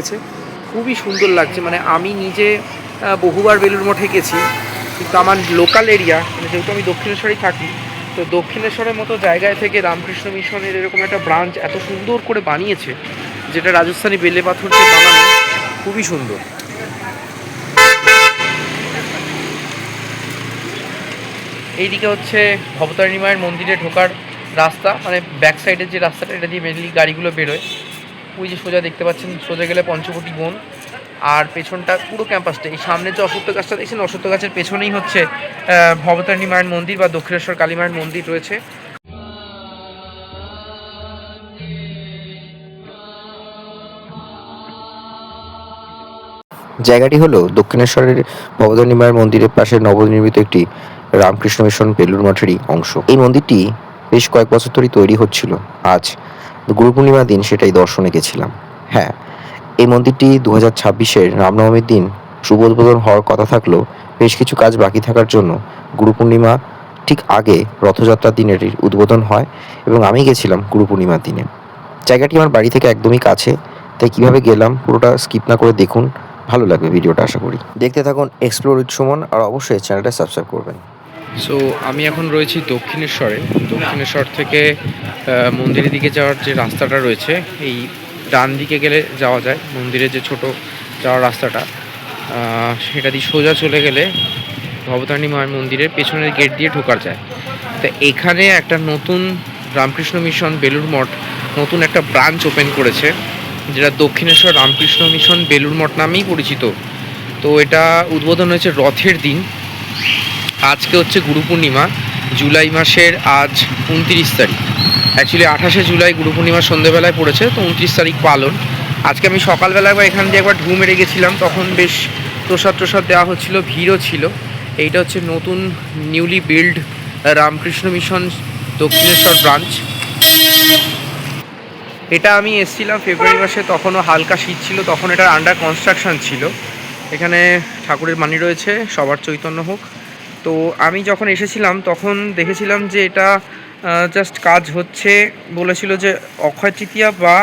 আছে, খুবই সুন্দর লাগছে। মানে আমি নিজে বহুবার বেলুড় মঠে গেছি, কিন্তু আমার লোকাল এরিয়া মানে যেহেতু আমি দক্ষিণেশ্বরেই থাকি, তো দক্ষিণেশ্বরের মতো জায়গায় থেকে রামকৃষ্ণ মিশনের এরকম একটা ব্রাঞ্চ এত সুন্দর করে বানিয়েছে, যেটা রাজস্থানি বেলে পাথর দিয়ে বানানো, খুবই সুন্দর। এইদিকে হচ্ছে ভবতারিণী মায়ের মন্দিরে ঢোকার রাস্তা, মানে ব্যাক সাইডের যে রাস্তাটা, এটা দিয়ে মেনলি গাড়িগুলো বেরোয়। ওই যে সোজা দেখতে পাচ্ছেন, সোজা গেলে পঞ্চবটি বন, আর পেছনটা পুরো ক্যাম্পাসটা। এই সামনে যে অশ্বত্থ গাছটা দেখছেন, অশ্বত্থ গাছের পেছনেই হচ্ছে ভবতারিণী মায়ের মন্দির বা দক্ষিণেশ্বর কালী মায়ের মন্দির রয়েছে। জায়গাটি হলো দক্ষিণেশ্বরের ভবতারিণী মায়ের মন্দিরের পাশে নবনির্মিত একটি রামকৃষ্ণ মিশন বেলুড় মঠেরই অংশ। এই মন্দিরটি বেশ কয়েক বছর ধরেই তৈরি হচ্ছিল। আজ গুরু পূর্ণিমার দিন সেটাই দর্শনে গেছিলাম। হ্যাঁ, এই মন্দিরটি 2026-এর রামনবমীর দিন শুভ উদ্বোধন হওয়ার কথা থাকলেও বেশ কিছু কাজ বাকি থাকার জন্য গুরু পূর্ণিমা ঠিক আগে রথযাত্রার দিনের উদ্বোধন হয় এবং আমি গেছিলাম গুরু পূর্ণিমার দিনে। জায়গাটি আমার বাড়ি থেকে একদমই কাছে, তাই কিভাবে গেলাম পুরোটা স্কিপ না করে দেখুন, ভালো লাগবে ভিডিওটা আশা করি। দেখতে থাকুন এক্সপ্লোর উইথ সুমন, আর অবশ্যই চ্যানেলটা সাবস্ক্রাইব করবেন। সো আমি এখন রয়েছি দক্ষিণেশ্বরে। দক্ষিণেশ্বর থেকে মন্দিরের দিকে যাওয়ার যে রাস্তাটা রয়েছে, এই ডান দিকে গেলে যাওয়া যায় মন্দিরের যে ছোট যাওয়ার রাস্তাটা, সেটা দিয়ে সোজা চলে গেলে ভবতারিণী মায়ের মন্দিরের পেছনের গেট দিয়ে ঢোকার যায়। তো এখানে একটা নতুন রামকৃষ্ণ মিশন বেলুড় মঠ নতুন একটা ব্রাঞ্চ ওপেন করেছে, যেটা দক্ষিণেশ্বর রামকৃষ্ণ মিশন বেলুড় মঠ নামেই পরিচিত। তো এটা উদ্বোধন হয়েছে রথের দিন। আজকে হচ্ছে গুরু পূর্ণিমা, জুলাই মাসের আজ 29 তারিখ। অ্যাকচুয়ালি 28শে জুলাই গুরু পূর্ণিমা সন্ধ্যেবেলায় পড়েছে, তো 29 তারিখ পালন। আজকে আমি সকালবেলা একবার এখান দিয়ে একবার ঢু মেরে গেছিলাম, তখন বেশ প্রসাদ দেওয়া হচ্ছিল, ভিড়ও ছিল। এইটা হচ্ছে নতুন newly build Ramakrishna mission Dakshineswar branch. এটা আমি এসেছিলাম ফেব্রুয়ারি মাসে, তখনও হালকা শীত ছিল, তখন এটা আন্ডার কনস্ট্রাকশন ছিল। এখানে ঠাকুরের বাণী রয়েছে, সবার চৈতন্য হোক। তো আমি যখন এসেছিলাম তখন দেখেছিলাম যে এটা জাস্ট কাজ হচ্ছে, বলেছিল যে অক্ষয় তৃতীয়া বা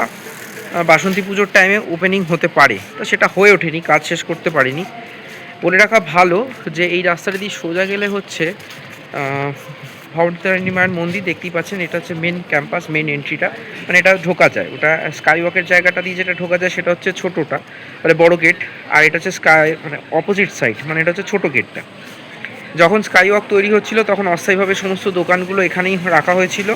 বাসন্তী পুজোর টাইমে ওপেনিং হতে পারে, তো সেটা হয়ে ওঠেনি, কাজ শেষ করতে পারিনি। বলে রাখা ভালো যে এই রাস্তাটা দিয়ে সোজা গেলে হচ্ছে ভবতারিণী মায়ের মন্দির দেখতেই পাচ্ছেন। এটা হচ্ছে মেন ক্যাম্পাস, মেন এন্ট্রিটা, মানে এটা ঢোকা যায়। ওটা স্কাই ওয়াকের জায়গাটা দিয়ে যেটা ঢোকা যায় সেটা হচ্ছে ছোটোটা, মানে বড় গেট। আর এটা হচ্ছে স্কাই মানে অপোজিট সাইড, মানে এটা হচ্ছে ছোটো গেটটা। যখন স্কাই ওয়াক তৈরি হচ্ছিল তখন অস্থায়ীভাবে সমস্ত দোকানগুলো এখানেই রাখা হয়েছিল।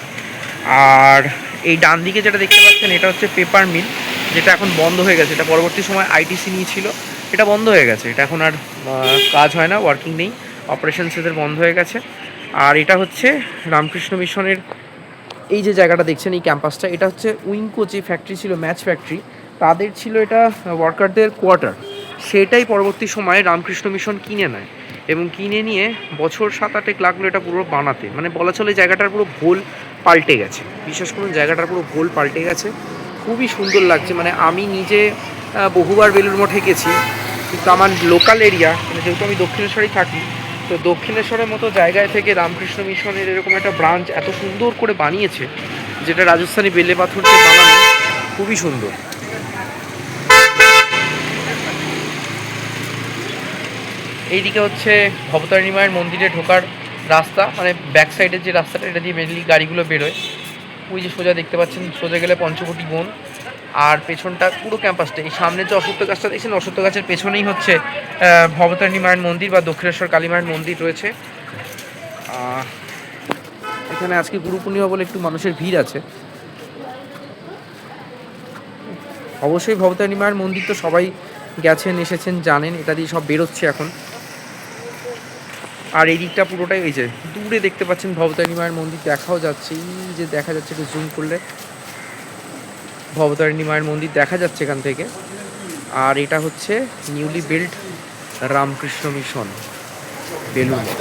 আর এই ডান দিকে যেটা দেখতে পাচ্ছেন, এটা হচ্ছে পেপার মিল, যেটা এখন বন্ধ হয়ে গেছে। এটা পরবর্তী সময় আইটিসি নিয়েছিল, এটা বন্ধ হয়ে গেছে। এটা এখন আর কাজ হয় না, ওয়ার্কিং নেই, অপারেশনস এদের বন্ধ হয়ে গেছে। আর এটা হচ্ছে রামকৃষ্ণ মিশনের এই যে জায়গাটা দেখছেন, এই ক্যাম্পাসটা, এটা হচ্ছে উইঙ্কো যে ফ্যাক্টরি ছিল, ম্যাচ ফ্যাক্টরি, তাদের ছিল এটা ওয়ার্কারদের কোয়ার্টার। সেটাই পরবর্তী সময়ে রামকৃষ্ণ মিশন কিনে নেয়, এবং কিনে নিয়ে বছর 7-8 লাগলো এটা পুরো বানাতে। মানে বলা চলে জায়গাটার পুরো ভোল পাল্টে গেছে, বিশেষ করে জায়গাটার পুরো ভোল পাল্টে গেছে, খুবই সুন্দর লাগছে। মানে আমি নিজে বহুবার বেলুড় মঠে গেছি, কিন্তু আমার লোকাল এরিয়া মানে যেহেতু আমি দক্ষিণেশ্বরেই থাকি, তো দক্ষিণেশ্বরের মতো জায়গায় থেকে রামকৃষ্ণ মিশনের এরকম একটা ব্রাঞ্চ এত সুন্দর করে বানিয়েছে, যেটা রাজস্থানি বেলে পাথর দিয়ে বানানো, খুবই সুন্দর। এইদিকে হচ্ছে ভবতারিণী মায়ের মন্দিরে ঢোকার রাস্তা, মানে ব্যাক সাইডের যে রাস্তাটা, এটা দিয়ে মেনলি গাড়িগুলো বেরোয়। ওই যে সোজা দেখতে পাচ্ছেন, সোজা গেলে পঞ্চবটি বন, আর পেছনটা পুরো ক্যাম্পাসটা। এই সামনে যে অশ্বত্থ গাছটা দেখছেন, অশ্বত্থ গাছের পেছনেই হচ্ছে ভবতারিণী মায়ের মন্দির বা দক্ষিণেশ্বর কালী মায়ের মন্দির রয়েছে। এখানে আজকে গুরু পূর্ণিমা বলে একটু মানুষের ভিড় আছে। অবশ্যই ভবতারিণী মায়ের মন্দির তো সবাই গেছেন, এসেছেন, জানেন। এটা দিয়ে সব বেরোচ্ছে এখন। আর এই দিকটা পুরোটাই এই যে দূরে দেখতে পাচ্ছেন ভবতারিণী মায়ের মন্দির দেখাও যাচ্ছে, এই যে দেখা যাচ্ছে, একটু জুম করলে ভবতারিণী মায়ের মন্দির দেখা যাচ্ছে এখান থেকে। আর এটা হচ্ছে newly build Ramakrishna Mission Belur Math.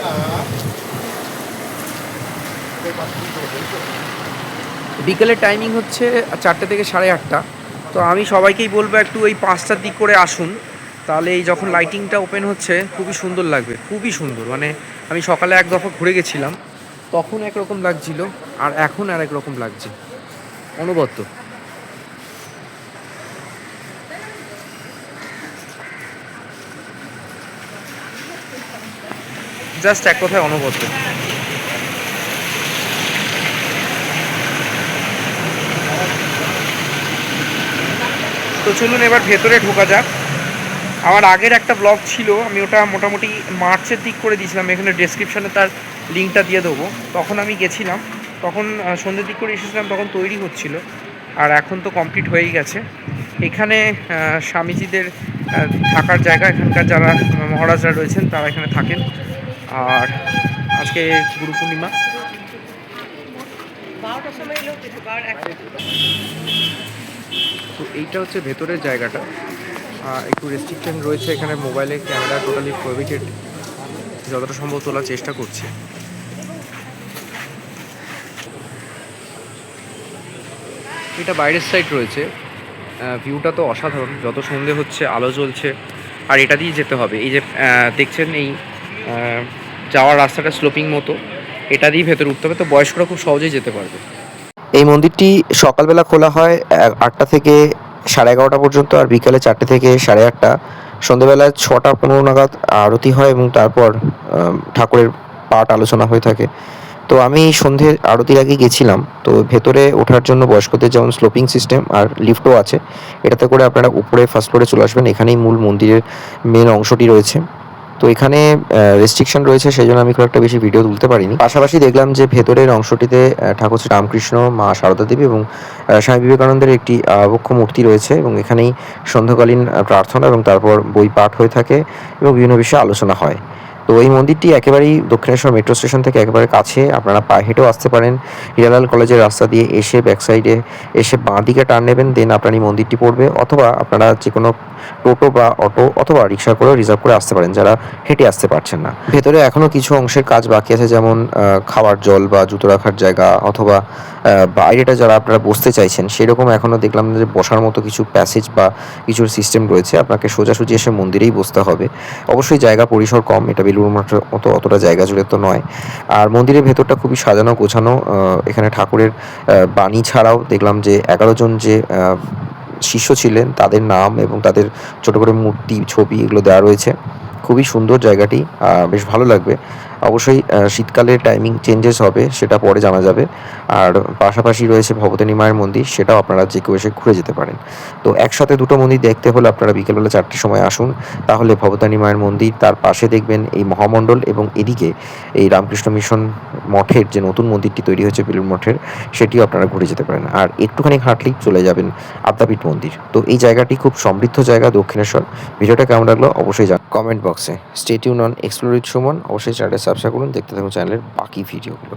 বিকেলের টাইমিং হচ্ছে 4টে থেকে 8:30। তো আমি সবাইকেই বলবো একটু ওই 5টার দিক করে আসুন, তাহলে এই যখন লাইটিংটা ওপেন হচ্ছে খুবই সুন্দর লাগবে, খুবই সুন্দর। মানে আমি সকালে এক দফা ঘুরে গেছিলাম, তখন একরকম লাগছিল, আর এখন আর একরকম লাগছে, অনবদ্য। জাস্ট এক কথায় অনবদ্য। তো চলুন এবার ভেতরে ঢোকা যাক। আমার আগের একটা ব্লগ ছিল, আমি ওটা মোটামুটি মার্চের দিক করে দিয়েছিলাম, এখানে ডেসক্রিপশানে তার লিঙ্কটা দিয়ে দেবো। তখন আমি গেছিলাম, তখন সন্ধ্যের দিক করে এসেছিলাম, তখন তৈরি হচ্ছিল। আর এখন তো কমপ্লিট হয়েই গেছে। এখানে স্বামীজিদের থাকার জায়গা, এখানকার যারা মহারাজরা রয়েছেন তারা এখানে থাকেন। আর আজকে গুরু পূর্ণিমা। তো এইটা হচ্ছে ভেতরের জায়গাটা, একটু রেস্ট্রিকশন রয়েছে এখানে, মোবাইলে ক্যামেরা টোটালি প্রোহিবিটেড, যতটা সম্ভব তোলার চেষ্টা করছি। এটা বাইরের সাইড রয়েছে, ভিউটা তো অসাধারণ, যত সন্ধে হচ্ছে আলো জ্বলছে। আর এটা দিয়ে যেতে হবে, এই যে দেখছেন এই যাওয়ার রাস্তাটা স্লোপিং মতো, এটা দিয়ে ভেতরে উঠতে হবে, তো বয়স্করা খুব সহজেই যেতে পারবে। এই মন্দিরটি সকালবেলা খোলা হয় 8টা থেকে 11:30 পর্যন্ত, আর বিকালে 4টে থেকে 8:30। সন্ধ্যেবেলায় 6টা 15 নাগাদ আরতি হয় এবং তারপর ঠাকুরের পাঠ আলোচনা হয়ে থাকে। তো আমি সন্ধ্যে আরতির আগে গেছিলাম। তো ভেতরে ওঠার জন্য বয়স্কদের যেমন স্লোপিং সিস্টেম আর লিফটও আছে, এটাতে করে আপনারা উপরে ফার্স্ট ফ্লোরে চলে আসবেন। এখানেই মূল মন্দিরের মেন অংশটি রয়েছে। তো এখানে রেস্ট্রিকশন রয়েছে, সেই জন্য আমি খুব একটা বেশি ভিডিও তুলতে পারিনি। পাশাপাশি দেখলাম যে ভেতরের অংশটিতে ঠাকুর শ্রী রামকৃষ্ণ, মা সারদা দেবী এবং স্বামী বিবেকানন্দের একটি আবক্ষ মূর্তি রয়েছে, এবং এখানেই সন্ধ্যাকালীন প্রার্থনা এবং তারপর বই পাঠ হয়ে থাকে এবং বিভিন্ন বিষয়ে আলোচনা হয়। তো এই মন্দিরটি একেবারেই দক্ষিণেশ্বর মেট্রো স্টেশন থেকে একেবারে কাছে, আপনারা পায়ে হেঁটেও আসতে পারেন। হীরালাল কলেজের রাস্তা দিয়ে এসে ব্যাক সাইডে এসে বাঁ দিকে টার্ন নেবেন, দেন আপনার এই মন্দিরটি পড়বে। অথবা আপনারা যে কোনো টোটো বা অটো অথবা রিক্সা করেও রিজার্ভ করে আসতে পারেন যারা হেঁটে আসতে পারছেন না। ভেতরে এখনও কিছু অংশের কাজ বাকি আছে, যেমন খাওয়ার জল বা জুতো রাখার জায়গা, অথবা বাইরেটা যারা আপনারা বসতে চাইছেন সেরকম এখনও দেখলাম যে বসার মতো কিছু প্যাসেজ বা কিছুর সিস্টেম রয়েছে। আপনাকে সোজাসুজি এসে মন্দিরেই বসতে হবে। অবশ্যই জায়গা পরিসর কম, এটা বেলুড় মঠের মতো অতটা জায়গা জুড়ে তো নয়। আর মন্দিরের ভেতরটা খুবই সাজানো গোছানো। এখানে ঠাকুরের বাণী ছাড়াও দেখলাম যে 11 জন যে শিষ্য ছিলেন তাদের নাম এবং তাদের ছোট করে মূর্তি, ছবি এগুলো দেওয়া রয়েছে। খুবই সুন্দর জায়গাটি, বেশ ভালো লাগবে। অবশ্যই শীতকালে টাইমিং চেঞ্জেস হবে, সেটা পরে জানা যাবে। আর পাশাপাশি রয়েছে ভবতারিণী মায়ের মন্দির, সেটাও আপনারা যে কেউ এসে ঘুরে যেতে পারেন। তো একসাথে দুটো মন্দির দেখতে হলে আপনারা বিকেলবেলা 4টের সময় আসুন, তাহলে ভবতারিণী মায়ের মন্দির, তার পাশে দেখবেন এই মহামণ্ডল, এবং এদিকে এই রামকৃষ্ণ মিশন মঠের যে নতুন মন্দিরটি তৈরি হয়েছে বেলুড় মঠের, সেটিও আপনারা ঘুরে যেতে পারেন। আর একটুখানি হাঁটলেই চলে যাবেন আদ্যাপীঠ মন্দির। তো এই জায়গাটি খুব সমৃদ্ধ জায়গা দক্ষিণেশ্বর। ভিডিওটা কেমন লাগলো অবশ্যই কমেন্ট বক্সে। Stay tune on explore with Suman. অবশ্যই চ্যানেলটা সাবস্ক্রাইব করুন, দেখতে থাকুন চ্যানেলের বাকি ভিডিওগুলো।